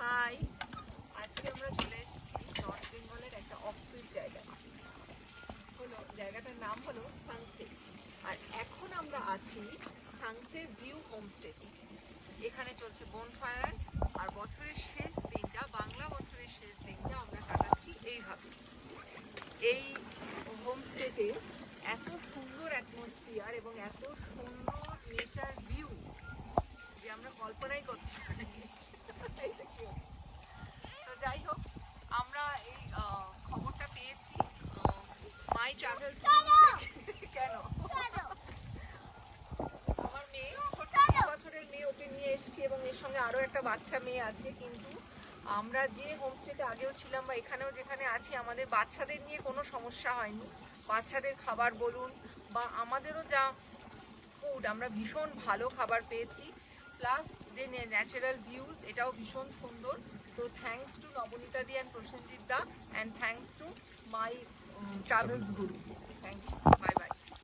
High, আজকে আমরা চলে এসেছি নর্থ বেঙ্গলের একটা অফবিট জায়গায়। জায়গাটার নাম হলো সানসেট। আর এখন আমরা আছি সানসেট ভিউ হোমস্টেতে। এখানে চলছে বনফায়ার, আর বছরের শেষ দিনটা, বাংলা বছরের শেষ দিনটা আমরা কাটাচ্ছি এইভাবে। এই হোমস্টেতে এত সুন্দর অ্যাটমসফিয়ার এবং এত সুন্দর নেচার ভিউ যে আমরা কল্পনাই করতে পারি। তো যাই হোক, আমরা এই খবরটা পেয়েছি মাই ট্রাভেলস। কেন আমার মেয়ে, 6 বছরের মেয়ে, ওকে নিয়ে এসেছি এবং এর সঙ্গে আরো একটা বাচ্চা মেয়ে আছে। কিন্তু আমরা যে হোমস্টেতে আগেও ছিলাম বা এখানেও যেখানে আছি, আমাদের বাচ্চাদের নিয়ে কোনো সমস্যা হয়নি। বাচ্চাদের খাবার বলুন বা আমাদেরও যা ফুড, আমরা ভীষণ ভালো খাবার পেয়েছি। প্লাস যে ন্যাচারাল ভিউজ, এটাও ভীষণ সুন্দর। তো thanks to Nabanita di and Prosenjit da, and thanks to my travels guru. Thank you.